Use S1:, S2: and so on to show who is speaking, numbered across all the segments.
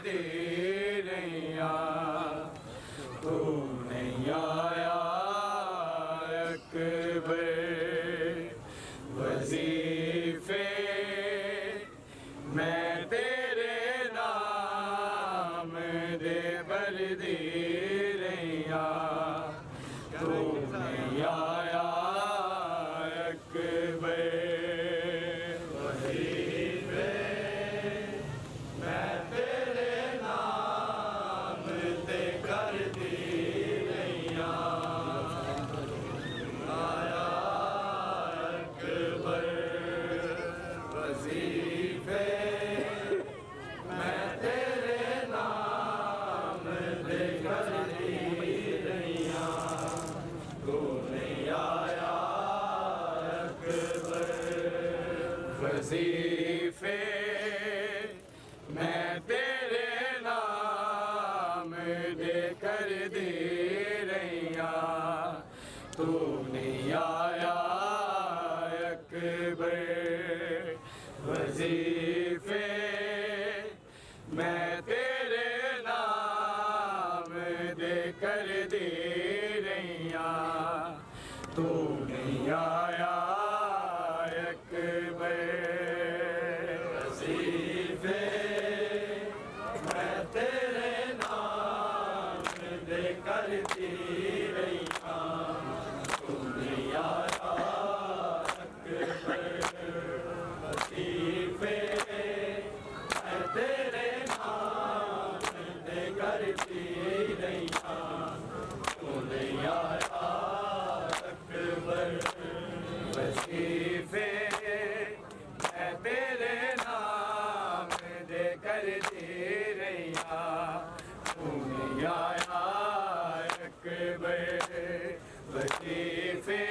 S1: दे रैया तू नहीं आया अकबर वजीफे मैं तेरे नाम दे बर दे रैया तू नहीं आया अकबर वजीफे मैं तेरे नाम दे कर दे रैया आया अकबर वजीफे मैं तेरे नाम दे कर दे रैया तू नहीं आया अकबर वजीफे मैं तेरे नाम दे कर दे रैया तू नहीं आया अकबर वजीफे मैं तेरे नाम दे कर दे रैया तू नहीं आया अकबर वजीफे मैं तेरे नाम दे कर दे रैया तू नहीं आया अकबर वजीफे मैं तेरे नाम दे कर दे रैया तू नहीं आया अकबर वजीफे मैं तेरे नाम दे कर दे रैया तू नहीं आया अकबर वजीफे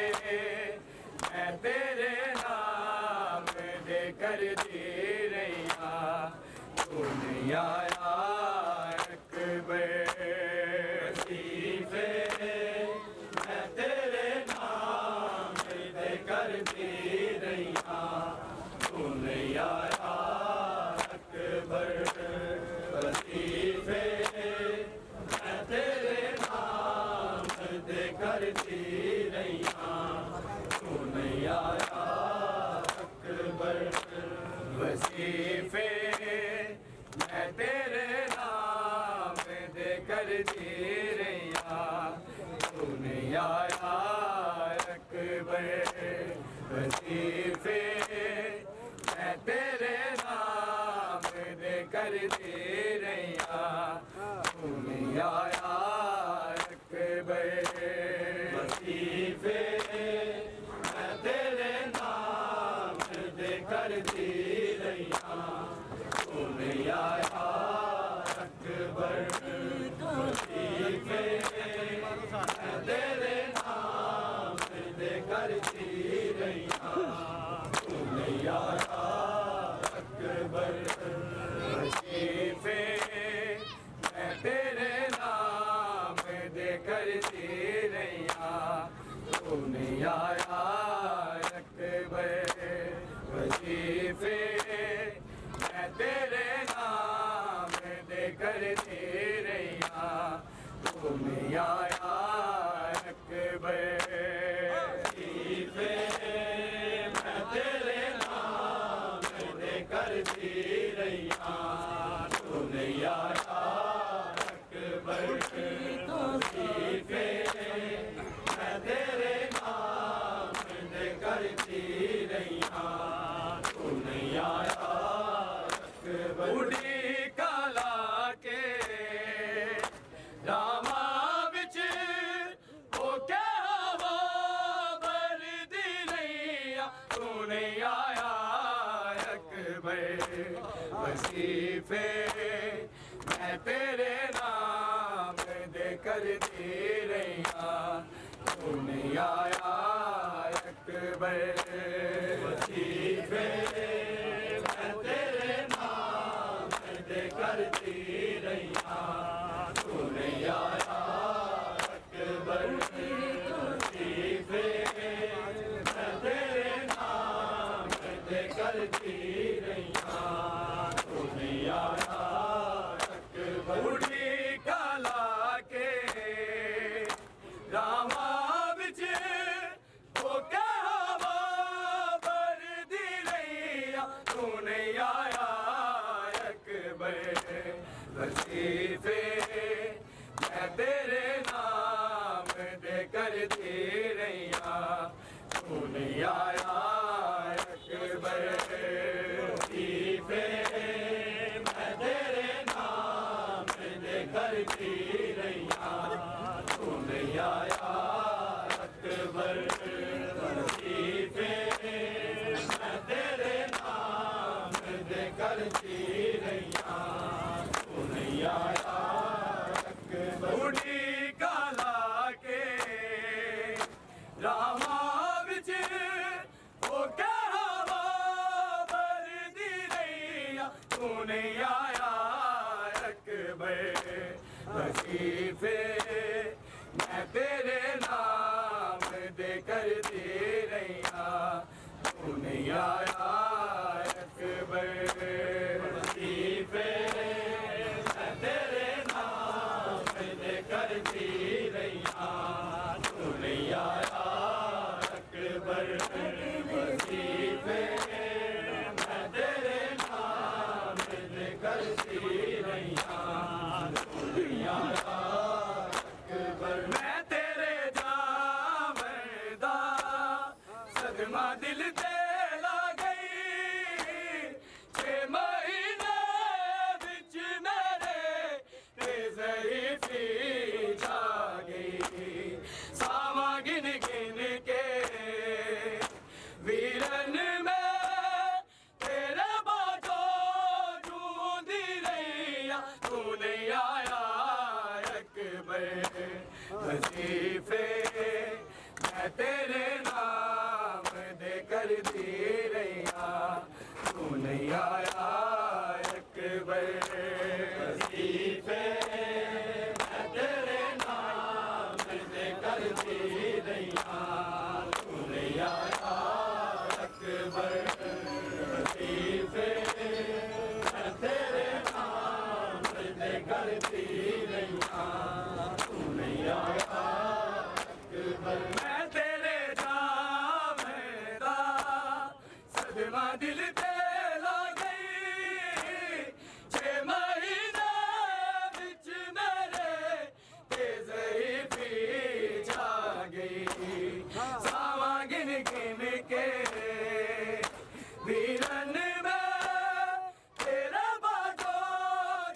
S1: मैं तेरे नाम दे कर दे रैया तू नहीं आया अकबर वजीफे मैं तेरे नाम दे कर दे रैया तू नहीं आया अकबर वजीफे मैं तेरे नाम दे कर दे रैया तू नहीं आया अकबर वजीफे मैं तेरे नाम दे कर दे रैया तू नहीं आया अकबर वजीफे मैं तेरे नाम दे कर दे रैया तू नहीं आया अकबर वजीफे मैं तेरे नाम दे कर दे रैया तू नहीं आया अकबर वजीफे मैं तेरे नाम दे कर दे रैया तू नहीं आया अकबर वजीफे मैं तेरे नाम दे कर दे रैया तू नहीं आया अकबर वजीफे मैं तेरे नाम दे कर दे रैया तू नहीं आया अकबर वजीफे मैं तेरे नाम दे कर दे रैया तू नहीं आया अकबर वजीफे मैं तेरे नाम दे कर दे रैया तू नहीं आया अकबर उड़ी काला के रामा बिच ओ क्या हवा भर दी रैया तू नहीं आया अकबर वजीफे मैं तेरे नाम दे कर दे रैया तू नहीं आया अकबर वजीफे मैं तेरे नाम दे कर दे रैया तू नहीं आया अकबर वजीफे मैं तेरे नाम दे कर दे रैया तू नहीं आया बूढ़ी काला के रामा बिच वो कहवा भर दी रैया तू नहीं आया अकबर वजीफे मैं तेरे नाम दे कर दी रैया तू नहीं आया अकबर वजीफे मैं तेरे नाम दे कर दी रैया तू नहीं आया अकबर वजीफे मैं तेरे नाम दे कर दी रैया तू नहीं आया अकबर बूढ़ी काला के रामा बिच वो कहवा भर दी रैया तू नहीं आया अकबर वजीफे मैं तेरे नाम दे कर दे रैया तू नहीं आया अकबर वजीफे मैं तेरे नाम दे कर दे रैया तू नहीं आया अकबर वजीफे मैं तेरे नाम दे कर दे रैया तू नहीं आया अकबर मैं तेरे जावदा सदमा दिल दे ला गई 6 महीने बिच मेरे ते ज़ईफ़ी छा गई सावा गिन गिन के वीरन में तेरे बाजो ढूंढी रैया तू नहीं आया अकबर वजीफे मैं तेरे नाम दे कर दी रैया तू नहीं आया अकबर वजीफे मैं तेरे नाम दे कर दी रैया तू नहीं आया अकबर वजीफे मैं तेरे नाम दे कर दी रैया तू नहीं आया अकबर मैं तेरे जावदा सदमा दिल दे ला गई 6 महीने बिच मेरे ते ज़ईफ़ी छा गई सावा गिन गिन के वीरन में तेरा बाजो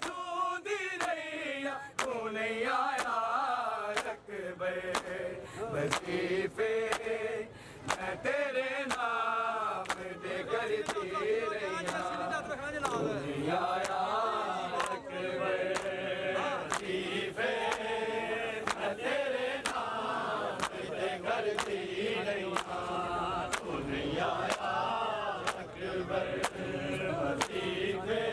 S1: ढूंढी रैया तू नहीं आया अकबर वजीफे मैं तेरे नाम दे कर दी रैया तू नहीं आया अकबर वजीफे मैं तेरे नाम दे कर दी रैया तू नहीं आया अकबर वजीफे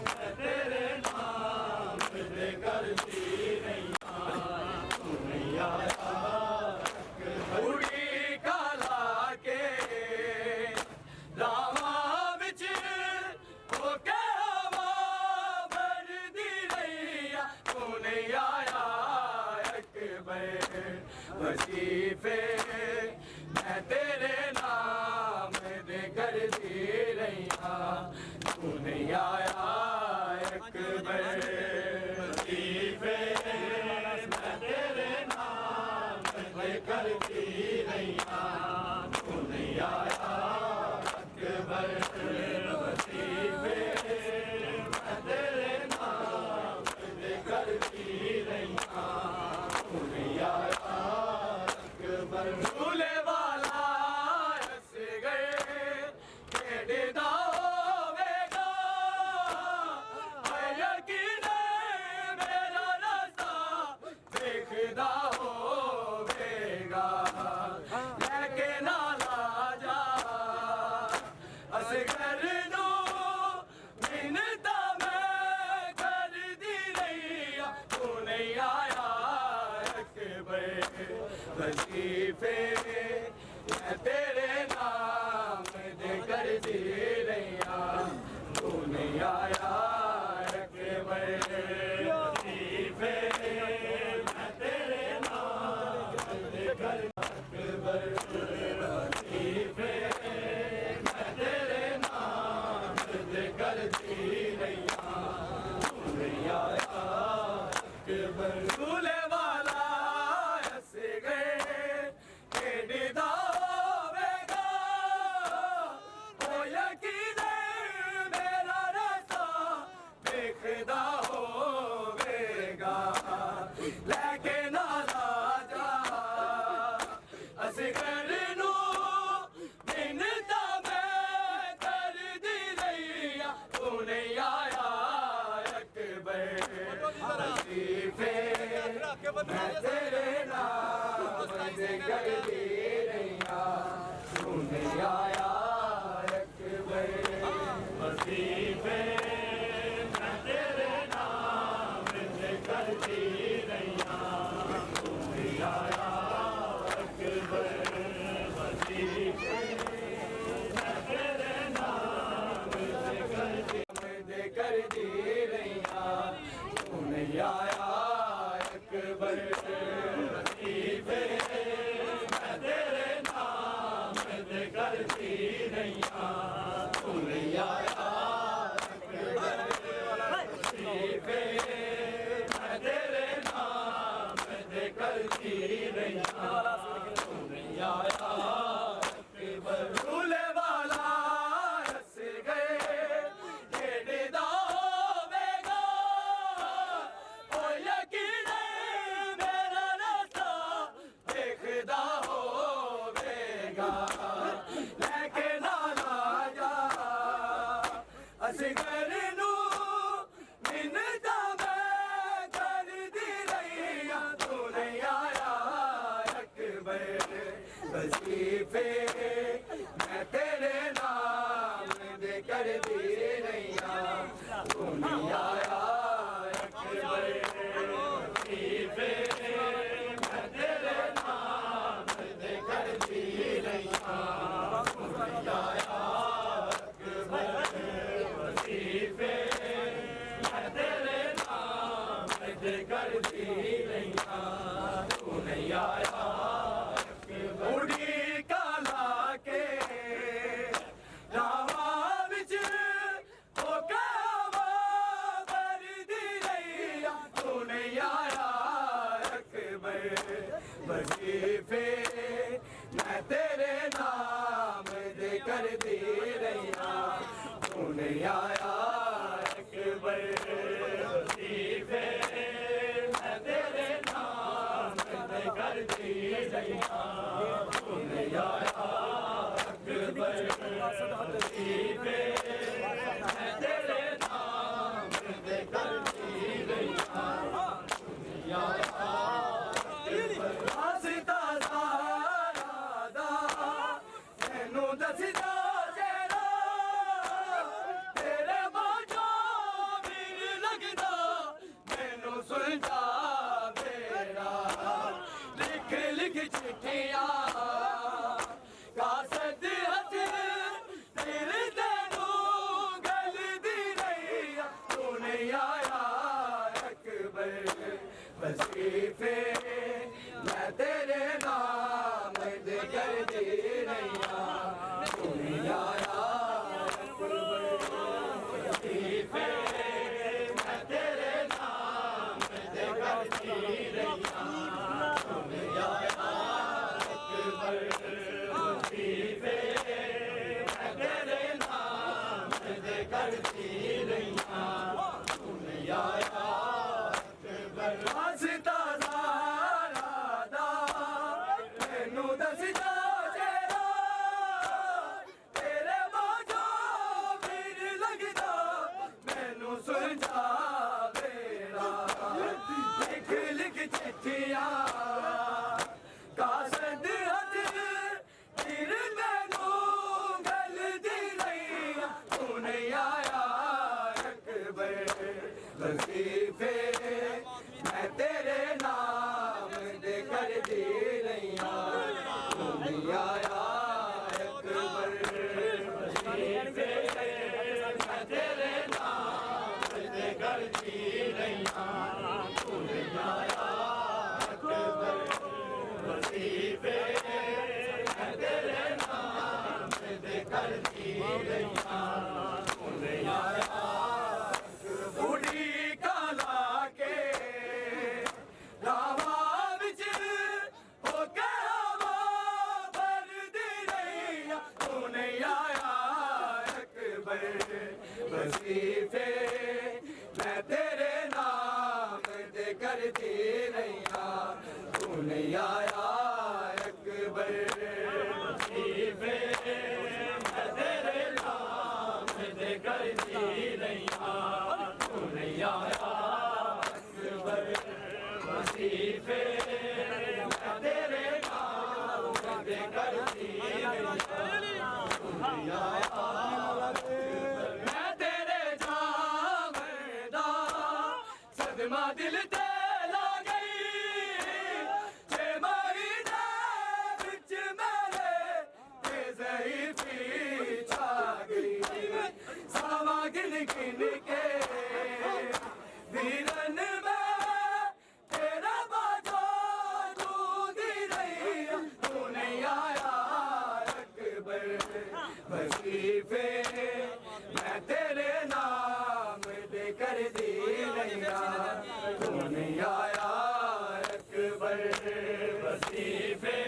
S1: मैं तेरे नाम दे कर दी रैया तू नहीं आया बूढ़ी काला के रामा बिच वो कहवा भर दी रैया तू नहीं आया अकबर वजीफे मैं तेरे नाम दे कर दी रैया तू नहीं आया अकबर वजीफे मैं तेरे नाम दे कर दी रैया तू नहीं आया अकबर वजीफे मैं तेरे नाम दे कर दी रैया तू नहीं आया अकबर झूले वाला रस गए खेड़दा होवेगा है यकीन मेरा रास्ता देखदा होवेगा लेके नाला जा असगर नू मिन्नता मैं कर दी रैया तू नहीं आया अकबर वजीफे मैं तेरे नाम दे कर दी रैया तू नहीं आया अकबर करती रैया तूने आया अकबर झूले वाला हंस गए के निदा होवेगा ओ यकीन मेरा रास्ता देखदा होवेगा लेके नाला जा असगर नू मिन्नता मैं कर दी रैया तूने आया अकबर वजीफे मैं तेरे नाम से कर दी रैया तूने आया अकबर वजीफे मैं तेरे नाम से कर दी रैया तूने आया अकबर वजीफे मैं तेरे नाम से कर दी रैया तूने आया अकबर वजीफे मैं तेरे नाम से कर दी रैया तूने आया अकबर वजीफे मैं तेरे नाम से कर दी रैया तूने आया अकबर झूले वाला हंस गए ये निदा होवेगा ओ यकीन मेरा रास्ता देखदा होवेगा लेके नाला जा असगर नू मिन्नता मैं कर दी रैया तूने आया अकबर वजीफे मैं तेरे नाम दे कर दी रैया तूने आया अकबर वजीफे मैं तेरे नाम दे कर दी रैया तूने आया अकबर वजीफे मैं तेरे नाम दे कर दी रैया तूने आया उड़ी काला के रावा विच ओ कावा भर दी रैया तूने आया अकबर वजीफे मैं तेरे नाम दे कर दी रैया तूने आया अकबर वजीफे मैं तेरे नाम दे कर दी रैया तूने आया अकबर वजीफे मैं तेरे नाम दे कर दी रैया तूने आया अकबर हंसता सारा दा मैनू दसदा जेड़ा तेरे बाजो वीर लगदा मैनू सुलझा बेड़ा लिख लिख चिट्ठियां कासद हथ दिल तेनू गल दी रैया तूने आया अकबर वजीफे मैं तेरे नाम दे कर दी रैया तूने आया अकबर वजीफे मैं तेरे नाम दे कर दी रैया तूने आया अकबर वजीफे मैं तेरे नाम दे कर दी रैया तूने आया अकबर हंसता सारा दा मैनू दसदा जेड़ा तेरे बाजो वीर लगदा मैनू सुलझा बेड़ा लिख लिख चिट्ठियां कासद हथ दिल मैनू गल दी रैया तूने आया अकबर वजीफे मैं तेरे नाम दे कर दी रैया तूने आया अकबर वजीफे मैं तेरे नाम दे कर दी रैया तूने आया अकबर वजीफे मैं तेरे नाम दे कर दी रैया तूने आया अकबर वजीफे मैं तेरे नाम दे करती रहिया तू नहीं आया अकबर वजीफे मैं तेरे नाम दे करती रहिया तू नहीं आया अकबर वजीफे मैं तेरे नाम दे करती रहिया मैं तेरे जामदा सदमा दिल ते ला गई छे महीने बिच मेरे ते ज़ईफ़ी छा गई सावा गिन गिन के वीरन में तेरा बाजो दूधी रही तू नहीं आया अकबर वजीफे मैं तेरे नाम दे कर दी रहिया तू नहीं आया अकबर वजीफे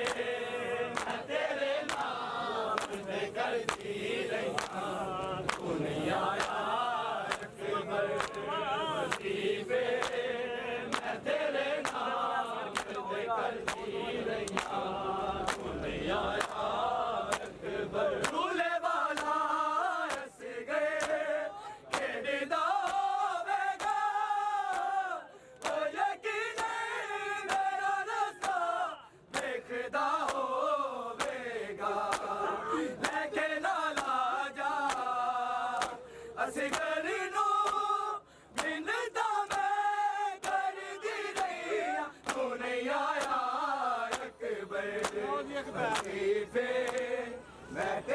S1: मैं तेरे नाम दे कर दी रहिया तू नहीं आया अकबर वजीफे मैं तेरे नाम दे कर दी रहिया तू नहीं आया अकबर मैं